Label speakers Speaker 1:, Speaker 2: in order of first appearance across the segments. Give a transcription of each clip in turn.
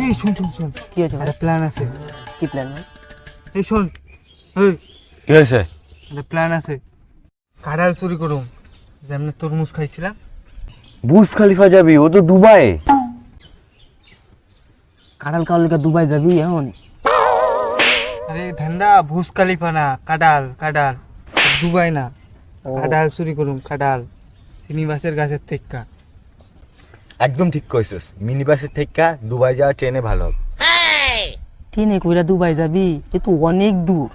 Speaker 1: এই শোন শোন শোন,
Speaker 2: কি হয়েছে ভাই?
Speaker 1: একটা প্ল্যান আছে।
Speaker 2: কি প্ল্যান ভাই?
Speaker 1: এই শোন, এই
Speaker 3: কি হয়েছে?
Speaker 1: একটা প্ল্যান আছে। কাঁঠাল চুরি করুম, যেমনি তরমুজ খাইছিলাম।
Speaker 3: বুর্জ খলিফা যাবি? ও তো দুবাই।
Speaker 2: কাঁঠাল খাওয়ার লেগে দুবাই যাবি এখন?
Speaker 1: আরে ঠান্ডা, ভুজ খালিফা না, কাঁঠাল কাঁঠাল, দুবাই না। কাঁঠাল চুরি করুম, কাঁঠাল শ্রীনিবাসের গাছের থেকে।
Speaker 3: একদম ঠিক কইছিস, মিনি বাসের থেকে দুবাই যাওয়া ট্রেনে ভালো হবে।
Speaker 2: ট্রেনে কইরা দুবাই যাবি? এ তো অনেক দূর।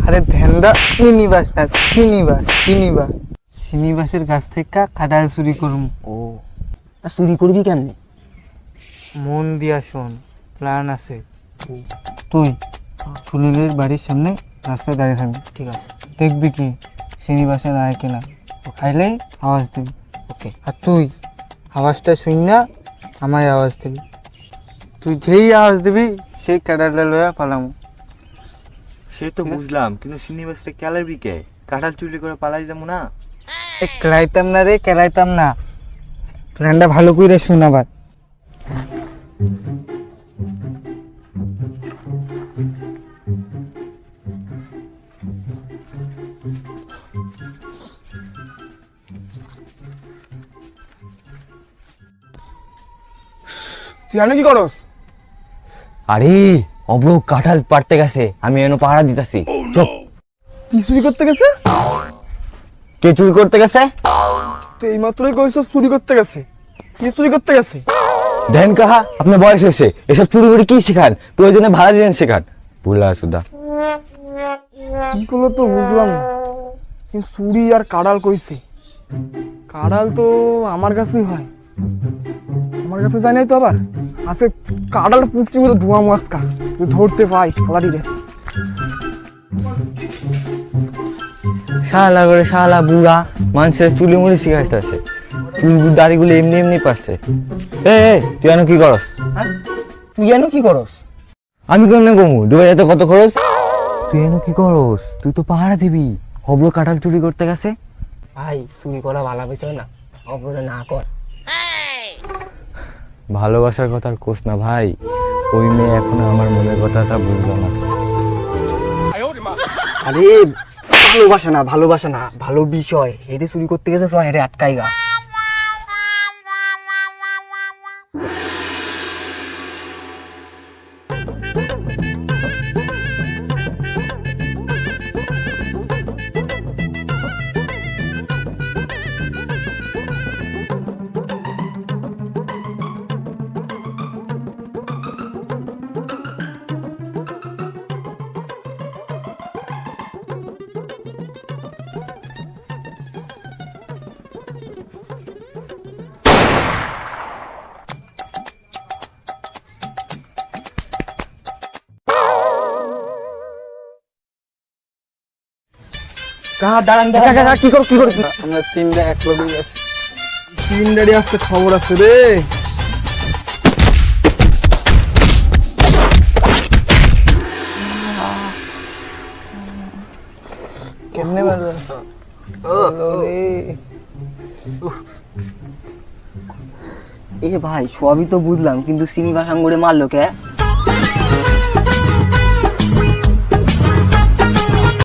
Speaker 1: আরে ধান্দা, শ্রীনিবাস না, শ্রীনিবাস, শ্রীনিবাস, শ্রীনিবাসের গাছ থেকে কাঁঠাল চুরি করুম।
Speaker 2: ও, তা চুরি করবি কেমনে?
Speaker 1: মন দিয়া শোন, প্ল্যান আছে। তুই সুনীলের বাড়ির সামনে রাস্তায় দাঁড়িয়ে থাকবি,
Speaker 2: ঠিক আছে।
Speaker 1: দেখবি কি শ্রীনিবাসে নাই কিনা, খাইলেই আওয়াজ দিবি।
Speaker 2: ওকে।
Speaker 1: আর তুই আওয়াজটা শুন না, আমার আওয়াজ দিবি। তুই যেই আওয়াজ দিবি সেই কাঁঠালটা লইয়া পালামু।
Speaker 3: সে তো বুঝলাম, কিন্তু শ্রীনিবাসটা ক্যালারবি কে? কাঁঠাল চুরি করে পালাই যাবো না?
Speaker 1: কেলাইতাম না রে, কেলাইতাম না। প্ল্যানটা ভালো করে শুন আবার। তুই জানো কি করস?
Speaker 3: আরে অব্র কাঁঠাল পাড়তে গেছে, আমি এনো পাহারা দিতেছি। চুপ।
Speaker 1: কি চুরি করতে গেছে?
Speaker 3: কে চুরি করতে গেছে?
Speaker 1: তুই এই মাত্রই কইছস চুরি করতে গেছে। কি চুরি করতে গেছে?
Speaker 3: দেন কাহা, আপনার বয়স হয়েছে, এসব চুরি করে কি শেখান? প্রয়োজনে ভাড়া দিলেন শেখান। ভুলা সুদা।
Speaker 1: কি করলো তো বুঝলাম না, কিন্তু চুরি আর কাঁঠাল কইছে। কাঁঠাল তো আমার কাছেই হয়, আমার কাছে যায় নাই তো। আবার আছে কাঁঠাল পুটছি মতো ধোঁয়া মস্কা, তুই ধরতে পাই শালারি রে।
Speaker 3: শালা করে শালা বুড়া মানুষের চুলি মুড়ি শিখাইতে আছে, চুল দাড়িগুলো এমনি এমনি পারছে। এ তুই এনো কি করস?
Speaker 2: তুই এনো কি করস?
Speaker 3: আমি কেমনে কমু? দুবাই যেতে কত খরচ? তুই এনো কি করস? তুই তো পাহারা দিবি। হবল কাঁঠাল চুরি করতে গেছে।
Speaker 2: ভাই চুরি করা ভালো বিষয় না, অপরে না কর।
Speaker 3: ভালোবাসার কথা আর কোস না ভাই, ওই মেয়ে এখনো আমার মনের কথাটা বুঝলো না।
Speaker 2: আরে ভালোবাসা না, ভালোবাসা না, ভালো বিষয়। এদের চুরি করতে গেছে, সব হেরে আটকাই গা। দাঁড়ান দাঁড়ান, কি করো কি করো?
Speaker 1: আমরা তিনটা এক লগে আছি, তিনটারই আজকে খবর আছে রে। কেমনে বাজে?
Speaker 2: এ ভাই সবই তো বুঝলাম, কিন্তু শ্রীনিবাস আঙ্গুরে মারলো কে?